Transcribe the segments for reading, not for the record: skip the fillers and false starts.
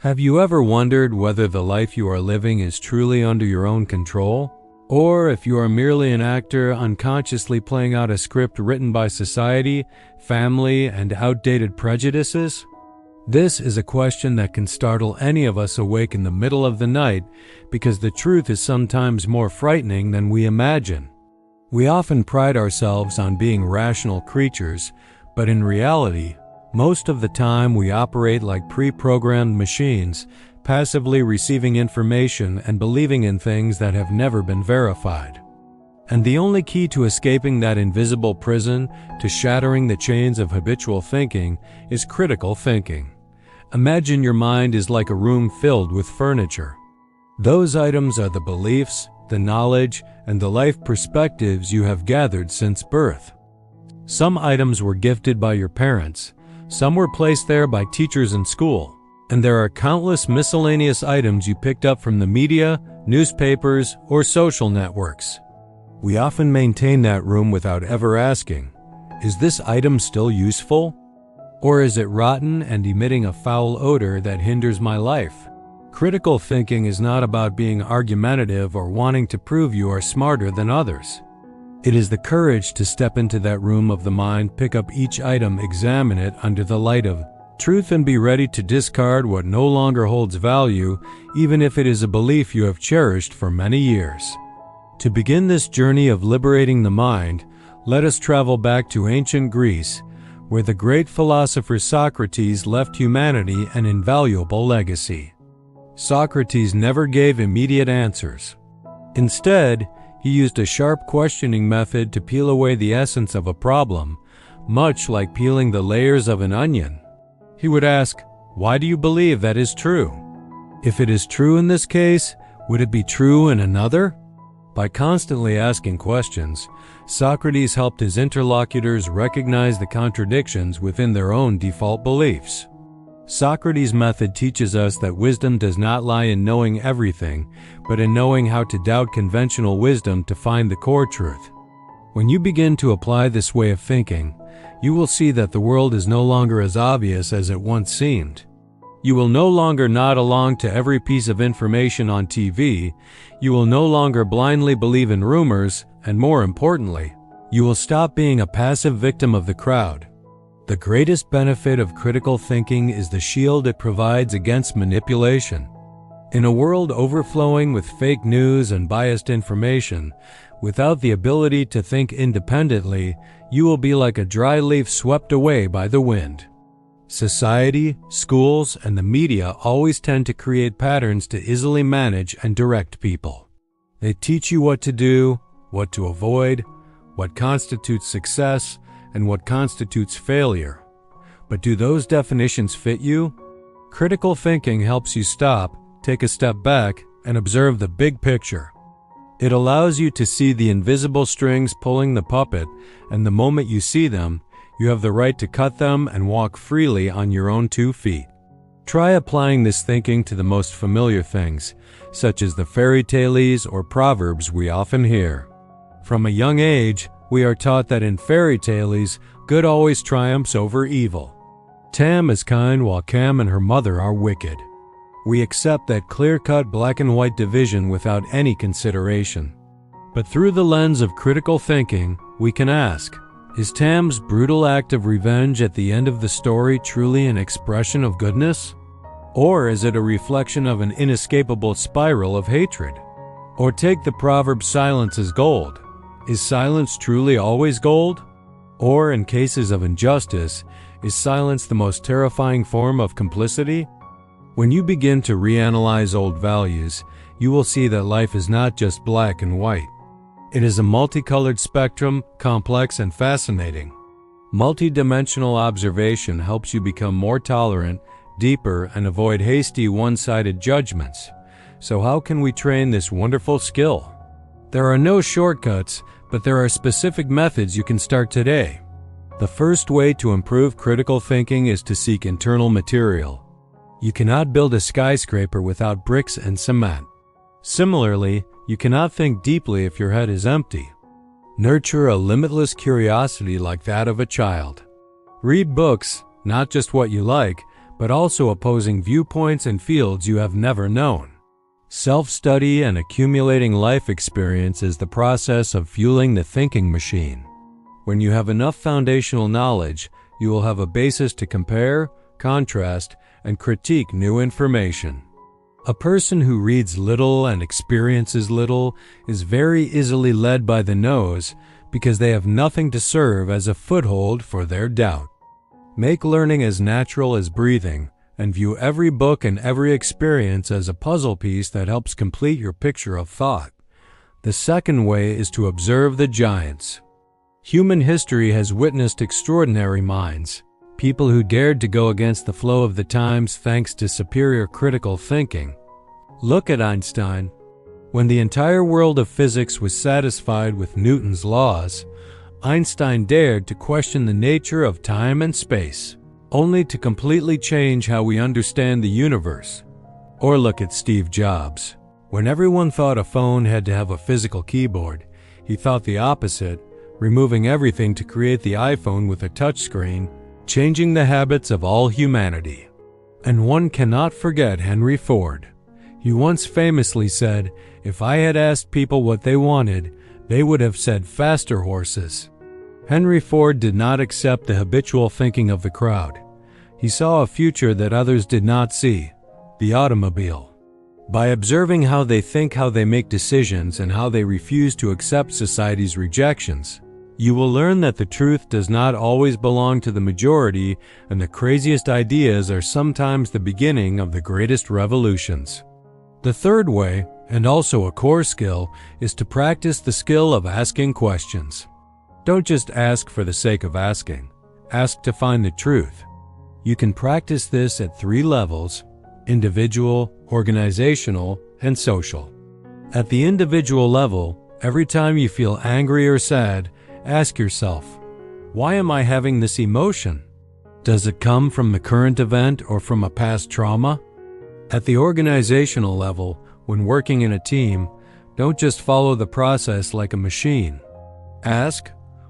Have you ever wondered whether the life you are living is truly under your own control? Or if you are merely an actor unconsciously playing out a script written by society, family, and outdated prejudices? This is a question that can startle any of us awake in the middle of the night because the truth is sometimes more frightening than we imagine. We often pride ourselves on being rational creatures, but in reality, most of the time we operate like pre-programmed machines, passively receiving information and believing in things that have never been verified. And the only key to escaping that invisible prison, to shattering the chains of habitual thinking, is critical thinking. Imagine your mind is like a room filled with furniture. Those items are the beliefs, the knowledge, and the life perspectives you have gathered since birth. Some items were gifted by your parents. Some were placed there by teachers in school, and there are countless miscellaneous items you picked up from the media, newspapers, or social networks. We often maintain that room without ever asking, is this item still useful? Or is it rotten and emitting a foul odor that hinders my life? Critical thinking is not about being argumentative or wanting to prove you are smarter than others. It is the courage to step into that room of the mind, pick up each item, examine it under the light of truth, and be ready to discard what no longer holds value, even if it is a belief you have cherished for many years. To begin this journey of liberating the mind, let us travel back to ancient Greece, where the great philosopher Socrates left humanity an invaluable legacy. Socrates never gave immediate answers. Instead, he used a sharp questioning method to peel away the essence of a problem, much like peeling the layers of an onion. He would ask, why do you believe that is true? If it is true in this case, would it be true in another? By constantly asking questions, Socrates helped his interlocutors recognize the contradictions within their own default beliefs. Socrates' method teaches us that wisdom does not lie in knowing everything, but in knowing how to doubt conventional wisdom to find the core truth. When you begin to apply this way of thinking, you will see that the world is no longer as obvious as it once seemed. You will no longer nod along to every piece of information on TV, you will no longer blindly believe in rumors, and more importantly, you will stop being a passive victim of the crowd. The greatest benefit of critical thinking is the shield it provides against manipulation. In a world overflowing with fake news and biased information, without the ability to think independently, you will be like a dry leaf swept away by the wind. Society, schools, and the media always tend to create patterns to easily manage and direct people. They teach you what to do, what to avoid, what constitutes success, and what constitutes failure. But do those definitions fit you? Critical thinking helps you stop, take a step back, and observe the big picture. It allows you to see the invisible strings pulling the puppet, and the moment you see them, you have the right to cut them and walk freely on your own 2 feet. Try applying this thinking to the most familiar things, such as the fairy tales or proverbs we often hear. From a young age, we are taught that in fairy tales, good always triumphs over evil. Tam is kind while Cam and her mother are wicked. We accept that clear-cut black and white division without any consideration. But through the lens of critical thinking, we can ask, is Tam's brutal act of revenge at the end of the story truly an expression of goodness? Or is it a reflection of an inescapable spiral of hatred? Or take the proverb, silence is gold. Is silence truly always gold? Or, in cases of injustice, is silence the most terrifying form of complicity? When you begin to reanalyze old values, you will see that life is not just black and white. It is a multicolored spectrum, complex and fascinating. Multidimensional observation helps you become more tolerant, deeper, and avoid hasty one-sided judgments. So how can we train this wonderful skill? There are no shortcuts, but there are specific methods you can start today. The first way to improve critical thinking is to seek internal material. You cannot build a skyscraper without bricks and cement. Similarly, you cannot think deeply if your head is empty. Nurture a limitless curiosity like that of a child. Read books, not just what you like, but also opposing viewpoints and fields you have never known. Self-study and accumulating life experience is the process of fueling the thinking machine. When you have enough foundational knowledge, you will have a basis to compare, contrast, and critique new information. A person who reads little and experiences little is very easily led by the nose because they have nothing to serve as a foothold for their doubt. Make learning as natural as breathing, and view every book and every experience as a puzzle piece that helps complete your picture of thought. The second way is to observe the giants. Human history has witnessed extraordinary minds, people who dared to go against the flow of the times thanks to superior critical thinking. Look at Einstein. When the entire world of physics was satisfied with Newton's laws, Einstein dared to question the nature of time and space, only to completely change how we understand the universe. Or look at Steve Jobs. When everyone thought a phone had to have a physical keyboard, he thought the opposite, removing everything to create the iPhone with a touchscreen, changing the habits of all humanity. And one cannot forget Henry Ford. He once famously said, "If I had asked people what they wanted, they would have said faster horses." Henry Ford did not accept the habitual thinking of the crowd. He saw a future that others did not see, the automobile. By observing how they think, how they make decisions, and how they refuse to accept society's rejections, you will learn that the truth does not always belong to the majority, and the craziest ideas are sometimes the beginning of the greatest revolutions. The third way, and also a core skill, is to practice the skill of asking questions. Don't just ask for the sake of asking. Ask to find the truth. You can practice this at 3 levels: individual, organizational, and social. At the individual level, every time you feel angry or sad, ask yourself, why am I having this emotion? Does it come from the current event or from a past trauma? At the organizational level, when working in a team, don't just follow the process like a machine. Ask,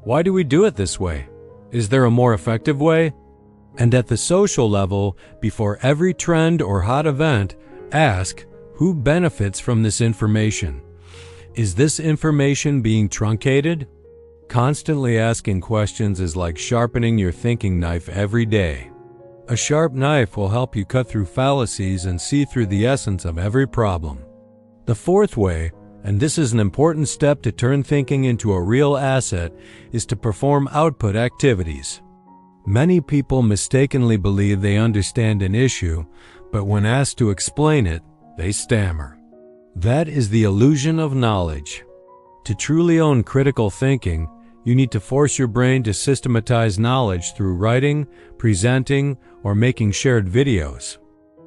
why do we do it this way? Is there a more effective way? And at the social level, before every trend or hot event, ask, who benefits from this information? Is this information being truncated? Constantly asking questions is like sharpening your thinking knife every day. A sharp knife will help you cut through fallacies and see through the essence of every problem. The fourth way, and this is an important step to turn thinking into a real asset, is to perform output activities. Many people mistakenly believe they understand an issue, but when asked to explain it, they stammer. That is the illusion of knowledge. To truly own critical thinking, you need to force your brain to systematize knowledge through writing, presenting, or making shared videos.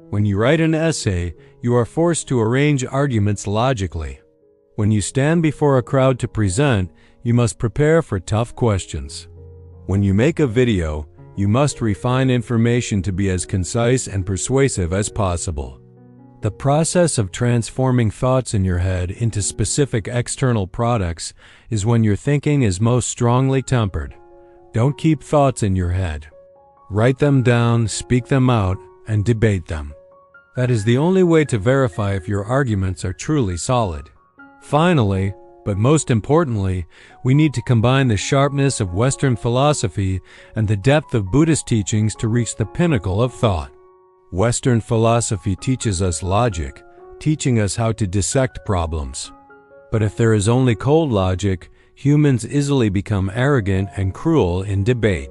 When you write an essay, you are forced to arrange arguments logically. When you stand before a crowd to present, you must prepare for tough questions. When you make a video, you must refine information to be as concise and persuasive as possible. The process of transforming thoughts in your head into specific external products is when your thinking is most strongly tempered. Don't keep thoughts in your head. Write them down, speak them out, and debate them. That is the only way to verify if your arguments are truly solid. Finally, but most importantly, we need to combine the sharpness of Western philosophy and the depth of Buddhist teachings to reach the pinnacle of thought. Western philosophy teaches us logic, teaching us how to dissect problems. But if there is only cold logic, humans easily become arrogant and cruel in debate.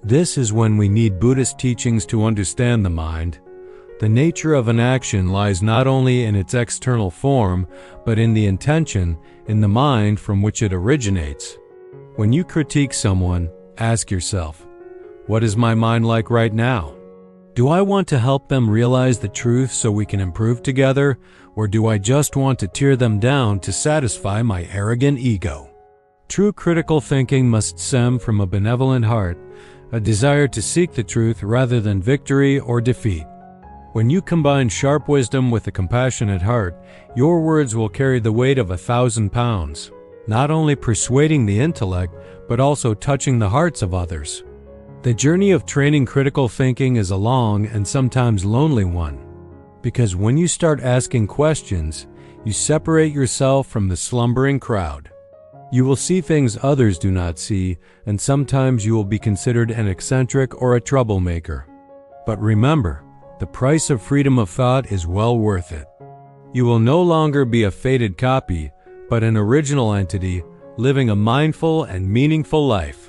This is when we need Buddhist teachings to understand the mind. The nature of an action lies not only in its external form, but in the intention, in the mind from which it originates. When you critique someone, ask yourself, what is my mind like right now? Do I want to help them realize the truth so we can improve together, or do I just want to tear them down to satisfy my arrogant ego? True critical thinking must stem from a benevolent heart, a desire to seek the truth rather than victory or defeat. When you combine sharp wisdom with a compassionate heart, your words will carry the weight of 1,000 pounds, not only persuading the intellect, but also touching the hearts of others. The journey of training critical thinking is a long and sometimes lonely one, because when you start asking questions, you separate yourself from the slumbering crowd. You will see things others do not see, and sometimes you will be considered an eccentric or a troublemaker. But remember, the price of freedom of thought is well worth it. You will no longer be a faded copy, but an original entity, living a mindful and meaningful life.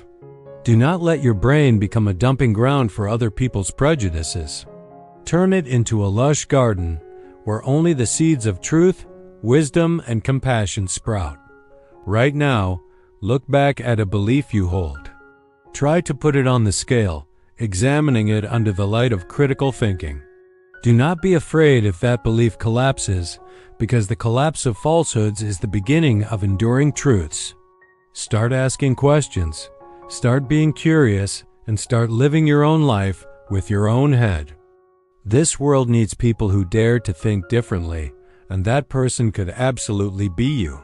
Do not let your brain become a dumping ground for other people's prejudices. Turn it into a lush garden where only the seeds of truth, wisdom, and compassion sprout. Right now, look back at a belief you hold. Try to put it on the scale, examining it under the light of critical thinking. Do not be afraid if that belief collapses, because the collapse of falsehoods is the beginning of enduring truths. Start asking questions, start being curious, and start living your own life with your own head. This world needs people who dare to think differently, and that person could absolutely be you.